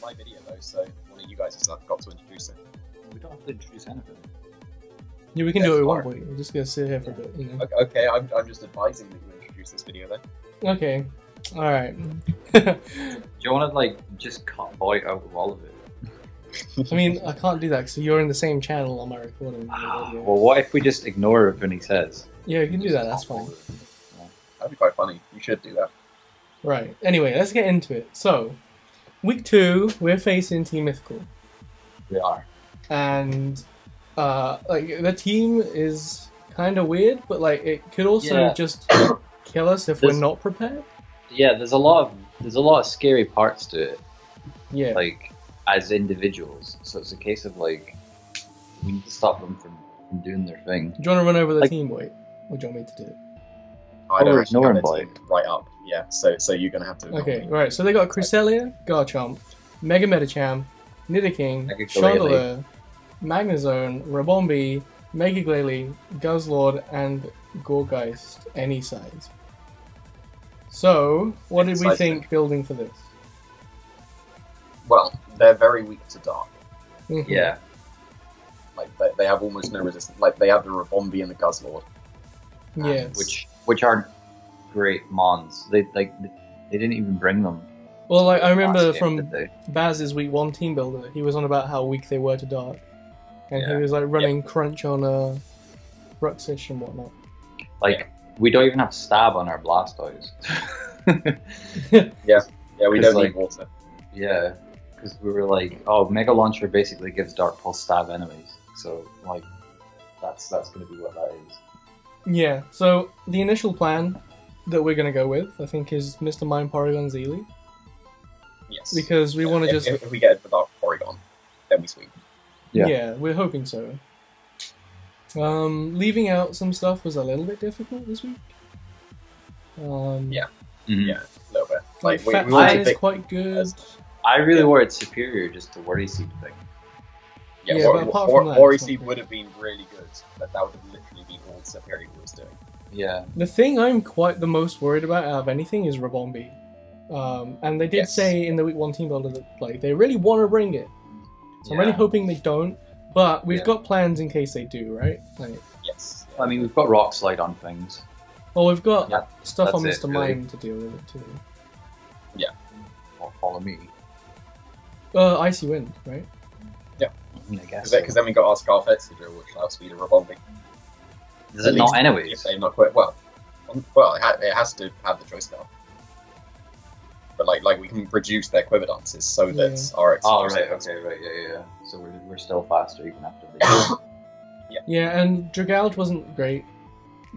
my video though, so one of you guys has got to introduce it. We don't have to introduce anything. Yeah, we can do it at one point. We're just gonna sit here for a bit, you know. Okay, I'm just advising that you introduce this video then. Okay, all right. Do you want to like just cut Boy out of all of it? I mean, I can't do that because you're in the same channel on my recording. Well, what if we just ignore everything he says? Yeah, you can do that. That's fine. That'd be quite funny. You should do that. Right. Anyway, let's get into it. So, week 2, we're facing Team Mythical, We are. and like the team is kind of weird, but like it could also just kill us if we're not prepared. Yeah, there's a lot of scary parts to it. Yeah. Like as individuals, so it's a case of like we need to stop them from doing their thing. Do you want to run over the like, team, Wait? Or do you want me to do it? I don't actually have him, the team right up. Yeah, so you're gonna have to. Okay, right. So they got Cresselia, Garchomp, Mega Medicham, Nidoking, Mega Chandelure, Magnezone, Rabombi, Mega Glalie, Guzzlord, and Gourgeist. Any size. So, what did we think building for this? Well, they're very weak to dark. Yeah. Like they have almost no resistance. Like they have the Rabombi and the Guzzlord. Yeah. Which aren't great mons. They didn't even bring them. Well, like I remember game, from Baz's week 1 team builder, he was on about how weak they were to dark, and he was like running Crunch on a Ruxish and whatnot. Like we don't even have stab on our Blastoise. yeah, we don't like, need water. Yeah, because we were like, oh, Mega Launcher basically gives Dark Pulse stab enemies, so like that's going to be what that is. Yeah. So the initial plan that we're going to go with, I think, is Mr. Mime Porygon Zeely. Yes. Because we want to just... If we get it without Porygon, then we sweep. Yeah, we're hoping so. Leaving out some stuff was a little bit difficult this week. Yeah, a little bit. Like we Fat is quite good. I really wanted Superior just to Worry Seed thing. Yeah, but apart from that, Worry Seed would have been really good, but that would have literally been all Superior was doing. Yeah. The thing I'm quite the most worried about out of anything is Rabombi. And they did say in the week 1 team builder that like they really want to bring it. So I'm really hoping they don't, but we've got plans in case they do, right? Like, yes. I mean, we've got Rock Slide on things. Well, we've got stuff on that's Mr. it, really. Mime to deal with it too. Yeah. Or Follow Me. Icy Wind, right? Yeah. I mean, I guess. Because then we got our Scarfex to drill, which allows speed of Rabombi. Does it not anyways? If they've not quit, well, it has to have the choice now. But like we can reduce their quiver dances so that our yeah. So we're still faster even after the Yeah, and Dragouge wasn't great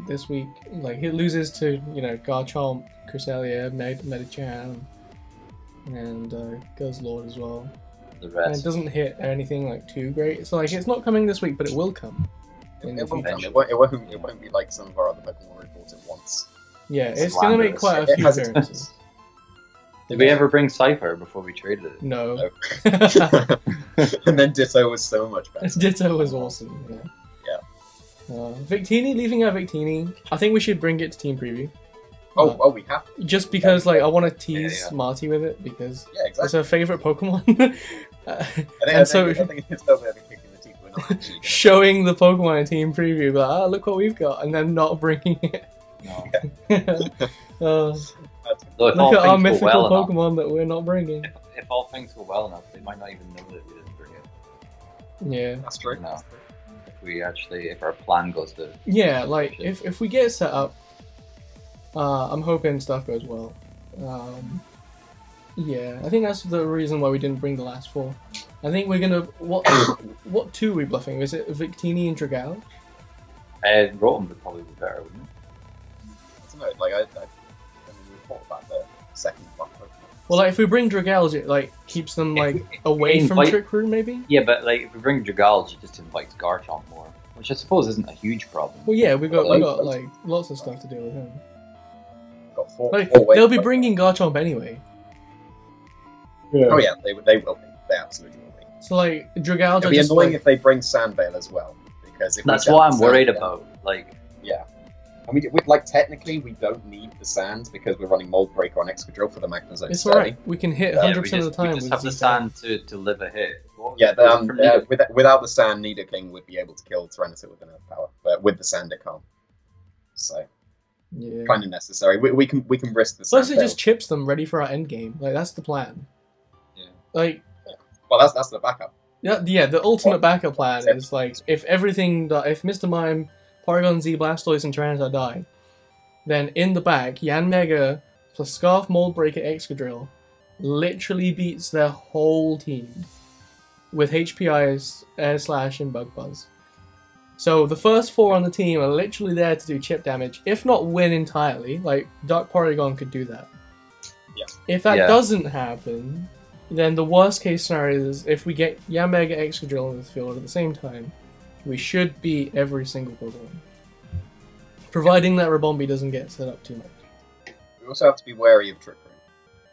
this week. Like he loses to Garchomp, Cresselia, Medicham, and Guzzlord as well. The rest. And it doesn't hit anything like too great. So like it's not coming this week, but it will come. It won't be like some of our other Pokemon reports at once. Yeah, it's gonna make quite a few appearances. Did we ever bring Cypher before we traded it? No. And then Ditto was so much better. Ditto was awesome. Yeah. Victini, leaving out Victini, I think we should bring it to Team Preview. We have to. Just because like I want to tease Marty with it because it's her favorite Pokemon. I think it's still a bit of a kick in the teeth. We're not actually showing the Pokemon in Team Preview, like, look what we've got, and then not bringing it. No. Look at our mythical Pokemon that we're not bringing. If all things go well enough, they might not even know that we didn't bring it. Yeah. That's true. No. If our plan goes to... Yeah, like, if we get set up, I'm hoping stuff goes well. Yeah, I think that's the reason why we didn't bring the last 4. I think we're gonna... What 2 are we bluffing? Is it Victini and Dragouge? Rotom would probably be better, wouldn't it? I don't know, like, I we thought about the second Pokemon. Well, like, if we bring Dragouge, it, like, keeps them, like, away from Trick Room, maybe? Yeah, but, like, if we bring Dragouge, it just invites Garchomp more, which I suppose isn't a huge problem. Well, yeah, we got like, lots of stuff to deal with him. Got 4 they'll be bringing Garchomp anyway. Yeah. Oh, yeah, they will be. They absolutely will be. So, like, Dragouge... It'd be annoying if they bring Sandvale as well, because if that's what I'm worried about, like... Yeah. And like technically we don't need the sand because we're running Mold Breaker on Excadrill for the Magma Zone. It's alright. We can hit 100% of the time. We just with have the Z-Sand. sand to live a hit. Yeah, without the sand, Nidoking would be able to kill Tyranitar with enough power, but with the sand it can't. So, yeah, kind of necessary. We can risk the sand. Plus, it just chips them ready for our end game. Like that's the plan. Yeah. Like, well, that's the backup. Yeah. The ultimate backup plan is like if Mr. Mime, Porygon Z, Blastoise, and Tyranitar die, then in the back, Yanmega plus Scarf, Mold Breaker, Excadrill literally beats their whole team with HPIs, Air Slash, and Bug Buzz. So the first 4 on the team are literally there to do chip damage, if not win entirely. Like Dark Porygon could do that. Yeah. If that doesn't happen, then the worst case scenario is if we get Yanmega, Excadrill in the field at the same time, we should beat every single Pokemon. Providing that Rabombi doesn't get set up too much. We also have to be wary of Trick Room.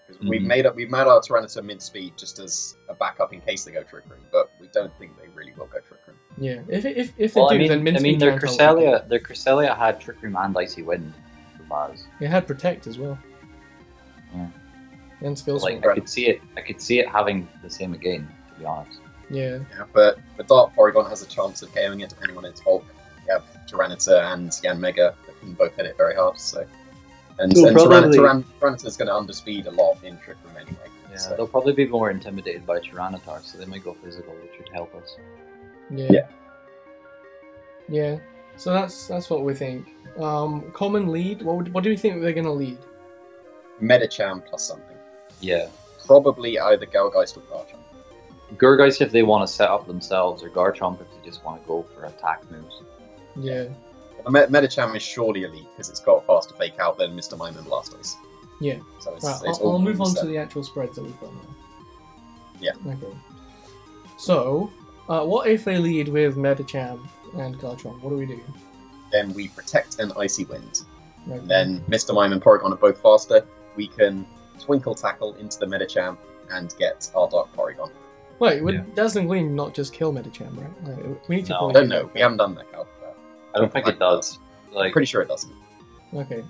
Because we've made our Tyranitar mint speed just as a backup in case they go Trick Room, but we don't think they really will go Trick Room. Yeah, if they do, then mint speed their Cresselia had Trick Room and Icy Wind for Mars. It had Protect as well. Yeah. And Skills. Like I could see it having the same again, to be honest. Yeah. Yeah, but the Dark Porygon has a chance of KOing it depending on its bulk. We have Tyranitar and Yanmega that can both hit it very hard, so. And Tyranitar's going to underspeed a lot in Trick Room anyway. Yeah, so. they'll probably be more intimidated by Tyranitar, so they might go physical, which would help us. Yeah. So that's what we think. Common lead. What do we think they're going to lead? Medicham plus something. Yeah. Probably either Galgeist or Garchomp. Gurgeist if they want to set up themselves, or Garchomp if they just want to go for attack moves. Yeah. Medicham is surely elite because it's got a faster fake out than Mr. Mime and Blastoise. Yeah. So I'll move on to the actual spreads that we've got now. Yeah. Okay. So, what if they lead with Medicham and Garchomp? What do we do? Then we protect an Icy Wind. Okay. Then Mr. Mime and Porygon are both faster. We can Twinkle Tackle into the Medicham and get our Dark Porygon. Wait, would Dazzling Gleam not just kill Medicham, right? Like, we need to. No, I don't know. We haven't done that, Cal. I don't think it does. I'm pretty sure it doesn't. Okay.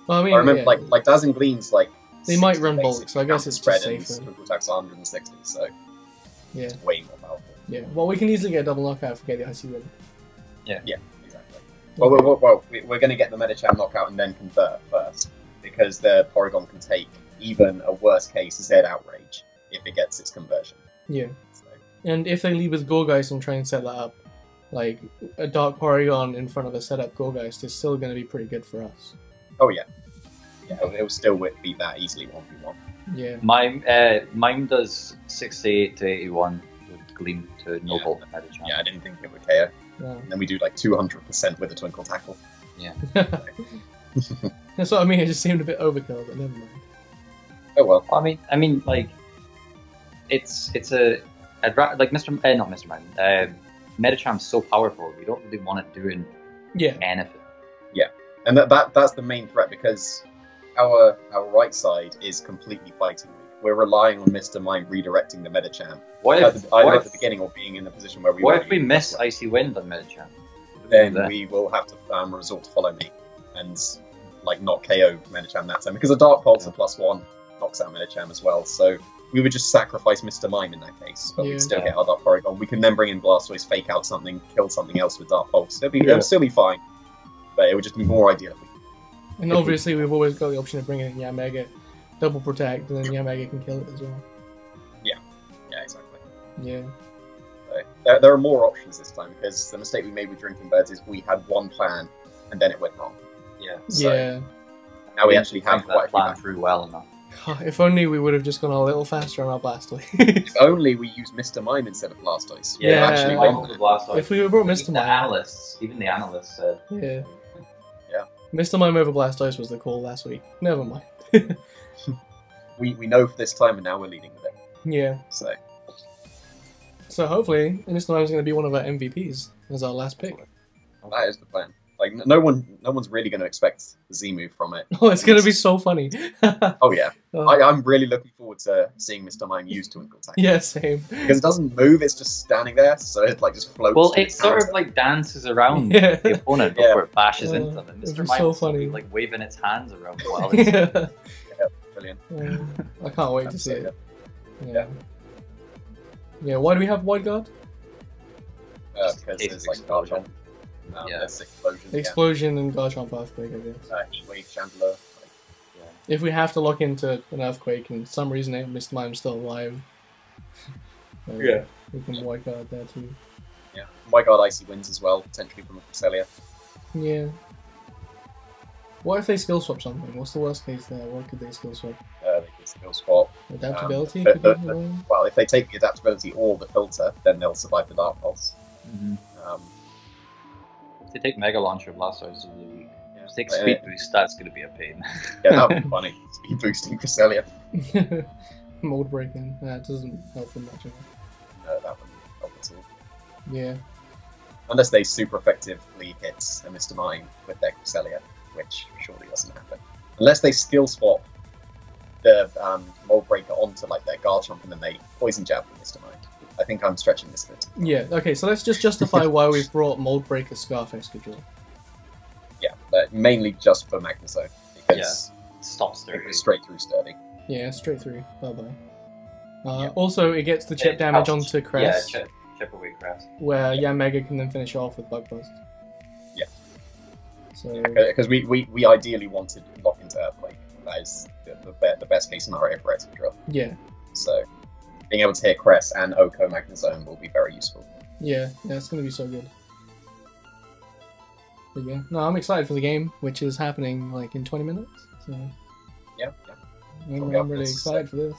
Well, I mean, I remember, like Dazzling Gleam's like. They might run bulk, so I guess it's just safer. Twinkle Tackle's 160, so. Yeah. It's way more powerful. Yeah. Well, we can easily get a double knockout if we get the Icy Wind. Yeah. Yeah. Exactly. Well, we're going to get the Medicham knockout and then convert first, because the Porygon can take even a worst case Z Outrage if it gets its conversion. Yeah. So. And if they lead with Gourgeist and try and set that up, like a Dark Porygon in front of a setup Gourgeist is still going to be pretty good for us. Oh yeah. Yeah, it'll still beat that easily 1v1. Yeah. Mime does 68 to 81 with Gleam to Noble Medicham. Yeah, I didn't think it would KO. No. And then we do like 200% with a Twinkle Tackle. Yeah. That's what I mean. It just seemed a bit overkill, but never mind. Oh well. I mean, like, it's like not Mr. Mime. Medicham's so powerful. We don't really want it doing anything. Yeah, and that's the main threat because our right side is completely fighting weak. We're relying on Mr. Mime redirecting the Medicham. Either at the beginning or being in a position where we. What if we miss Icy Wind on Medicham? Then we will have to resort to Follow Me and like not KO Medicham that time because a Dark Pulse at +1 knocks out Medicham as well. So we would just sacrifice Mr. Mime in that case, but we'd still get our Dark Porygon. We can then bring in Blastoise, fake out something, kill something else with Dark Pulse. It'll still be fine, but it would just be more ideal. And obviously, we've always got the option of bringing in Yanmega, double protect, and then Yanmega can kill it as well. Yeah, exactly. Yeah. So, there are more options this time because the mistake we made with Drinking Birds is we had one plan and then it went wrong. Yeah. So now we actually have quite a plan through well enough. If only we would have just gone a little faster on our Blastoise. If only we used Mr. Mime instead of Blastoise. Yeah, actually Blastoise. If we brought Mr. Mime, even the analysts said. Yeah. Yeah. Mr. Mime over Blastoise was the call last week. Never mind. we know for this time, and now we're leading with it. Yeah. So hopefully, Mr. Mime's going to be one of our MVPs as our last pick. Well, that is the plan. Like no one's really going to expect the Z move from it. Oh, it's going to be so funny. Oh yeah, I'm really looking forward to seeing Mr. Mime use Twinkle Tackle. Yeah, same. Because it doesn't move; it's just standing there, so it like just floats. Well, it sort of like dances around the opponent before it bashes into them. And Mr. Mime so is funny. Like waving its hands around while it's... Yeah, brilliant. I can't wait to see it. Yeah. Why do we have Wide Guard? Because there's like Garchomp. There's Explosion and Garchomp Earthquake, I guess. Heatwave, Chandler. If we have to lock into an Earthquake and for some reason Mr. Mime's still alive, we can Wide Guard there too. Yeah, Wide Guard Icy Winds as well, potentially from a Cresselia. Yeah. What if they skill swap something? What's the worst case there? What could they skill swap? They could skill swap. Adaptability? Well, if they take the adaptability or the filter, then they'll survive the Dark Pulse. If they take Mega Launcher, Blastoise is really weak. If they take Speed Boost, that's going to be a pain. Yeah, that would be funny. Speed boosting Cresselia. Mold breaking. That doesn't help them much. No, that wouldn't help at all. Yeah. Unless they super effectively hit a Mr. Mime with their Cresselia, which surely doesn't happen. Unless they skill swap the Mold Breaker onto like their Garchomp and then they Poison Jab with Mr. Mime. I think I'm stretching this a bit. Yeah, okay, so let's just justify why we've brought Mold Breaker Scarface Control. Yeah, mainly just for Magnezone. Because it stops Sturdy. Straight through Sturdy. Yeah, straight through. Bye-bye. Also, it gets the chip damage onto Crest. Yeah, chip away Crest. Where Yanmega can then finish off with Bug Bust. Yeah. So... Because we ideally wanted to lock into Earthquake. That is the best case scenario for Excadrill. Yeah. So, being able to hit Crest and Oko Magnezone will be very useful. Yeah, it's going to be so good. But yeah, no, I'm excited for the game, which is happening like in 20 minutes. So yeah. I'm really excited for this.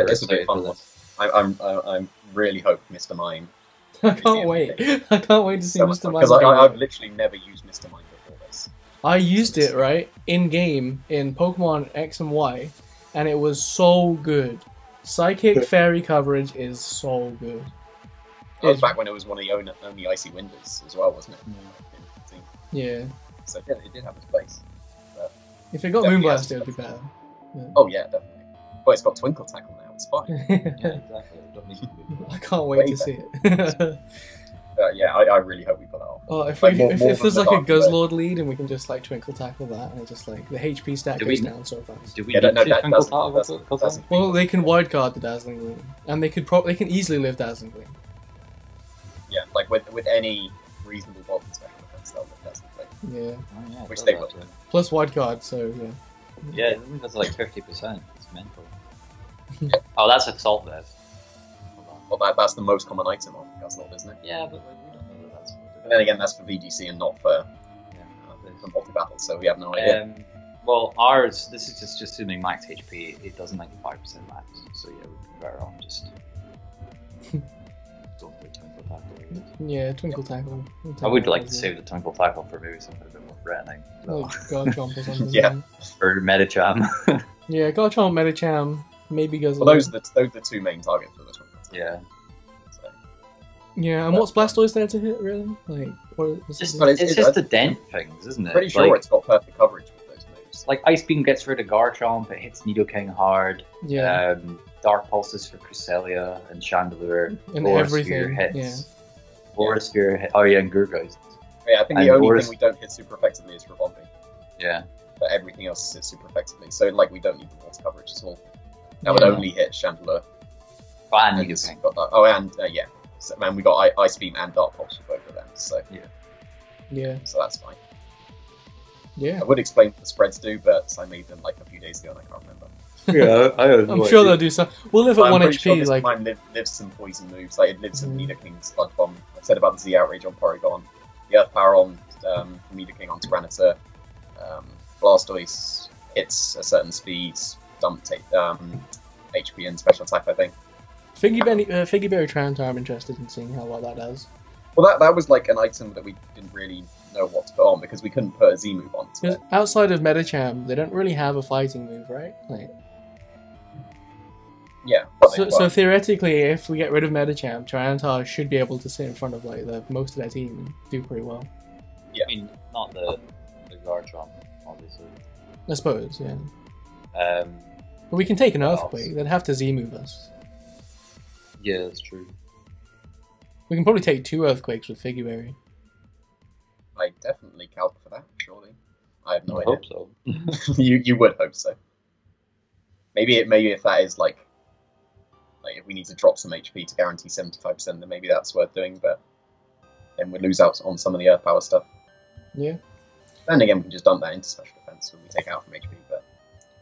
This will be a fun one. I really hope Mr. Mime. I can't wait. I can't wait to see Mr. Mime. Because I've literally never used Mr. Mime before this. I used it right in game in Pokemon X and Y, and it was so good. Psychic Fairy coverage is so good. That was back when it was one of the only Icy Winders as well, wasn't it? Yeah. So yeah, it did have its place. If it got Moonblast, it would be better. Yeah. Oh yeah, definitely. But it's got Twinkle Tackle now, it's fine. Yeah, exactly. I can't wait to see it. Yeah, I really hope we pull it off. Oh, if there's like a Guzzlord lead and we can just like Twinkle Tackle that, and it just like the HP stack goes down so fast. Do we need to Twinkle Tackle? Well, they can wide guard the Dazzling Gleam, and they can easily live Dazzling Gleam. Yeah, like with any reasonable Vulcan special defense, they'll live Dazzling Gleam. Yeah. Which they will. Plus wide guard, so yeah. Yeah, I think that's like 50%. It's mental. Oh, that's Assault Vest. Well, that's the most common item on Guzzlord, isn't it? Yeah, but we don't know that that's... And then again, that's for VGC and not for multi-battle, so we have no idea. Well, ours, this is just assuming max HP, it does 95% max, so yeah, we'd be better off just... don't play Twinkle Tackle. Yeah, Twinkle Tackle. I would like to save the Twinkle Tackle for maybe something a bit more threatening. So. Like Garchomp or something. Yeah. Or Medicham. Yeah, Garchomp, Medicham, maybe Guzzlord. Well, those are the two main targets for this one. Yeah. So. Yeah, and what's Blastoise there to hit, really? Like, it's just the dent things, isn't it? Pretty sure it's got perfect coverage with those moves. Like, Ice Beam gets rid of Garchomp, it hits Nidoking hard. Yeah. Dark Pulses for Cresselia and Chandelure. And everything, hits. Yeah. Sphere hit. Oh, yeah, and Gurghost. Yeah, I think the only thing we don't hit super effectively is Revolving. Yeah. But everything else hits super effectively, so like we don't need the water coverage at all. That would only hit Chandelure. And Nidoking. Oh, and yeah. So, man, we got Ice Beam and Dark Pulse for both of them, so yeah. So that's fine. Yeah. I would explain what the spreads do, but I made them like a few days ago and I can't remember. Yeah, I'm sure they'll do some. We'll live at 1 HP. Sure this like time lives some poison moves. Like it lives some Nidoking Sludge Bomb. I said about the Z Outrage on Porygon, the Earth Power on Nidoking on Tyranitar. Blastoise hits a certain speed, dump HP and special attack. I think. Figgy Berry Tyranitar. I'm interested in seeing how well that does. Well, that was like an item that we didn't really know what to put on because we couldn't put a Z move on. Outside of Medicham, they don't really have a fighting move, right? Like. Yeah. So theoretically, if we get rid of Medicham, Tyranitar should be able to sit in front of like most of their team and do pretty well. Yeah. I mean, not the Garchomp, obviously. I suppose, yeah. Um, But we can take an what Earthquake. else? They'd have to Z-move us. Yeah, that's true. We can probably take 2 Earthquakes with Figuberry. I definitely calc for that, surely. I have no I idea. hope so. you would hope so. Maybe if that is like if we need to drop some HP to guarantee 75%, then maybe that's worth doing. But then we lose out on some of the Earth Power stuff. Yeah. Then again, we can just dump that into special defense when we take out from HP.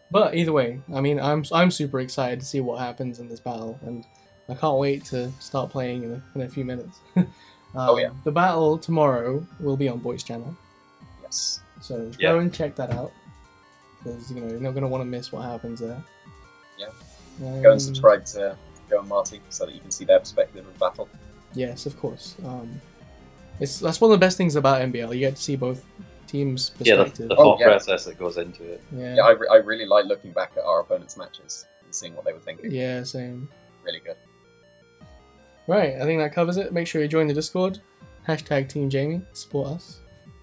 But either way, I mean, I'm super excited to see what happens in this battle, and I can't wait to start playing in a few minutes. Oh yeah. The battle tomorrow will be on Boy's channel, Yes. so go and check that out, because you're not going to want to miss what happens there. Yeah. Go and subscribe to Joe and Marty so that you can see their perspective of the battle. Yes, of course. That's one of the best things about MBL. You get to see both teams' perspective. Yeah, the thought process that goes into it. Yeah, I really like looking back at our opponents' matches and seeing what they were thinking. Yeah, same. Really good. Right, I think that covers it. Make sure you join the Discord. Hashtag Team Jamie. Support us.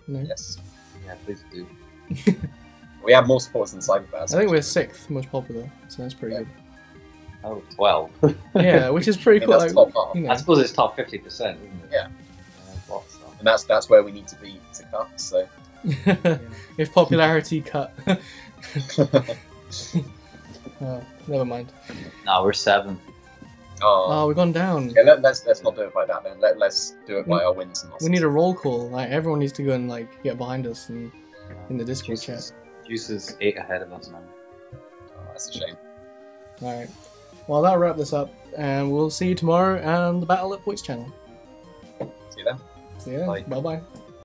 Yes. Yeah, please do. We have more supporters than Cyberbears. I think we're 6th most popular, so that's pretty good. Oh, 12. Yeah, which is pretty cool. That's top half. I suppose it's top 50%, isn't it? Yeah. Lots of. And that's where we need to be to cut, so... If popularity cut. Never mind. No, we're 7th. Oh, we've gone down. Yeah, let's not do it by that then. Let's do it by our wins and losses. We need a roll call. Like everyone needs to go and get behind us in the Discord chat. Juice is 8 ahead of us now. Oh, that's a shame. Alright. Well, that'll wrap this up, and we'll see you tomorrow and the Battle at Points channel. See you then. See ya. Bye. Bye-bye.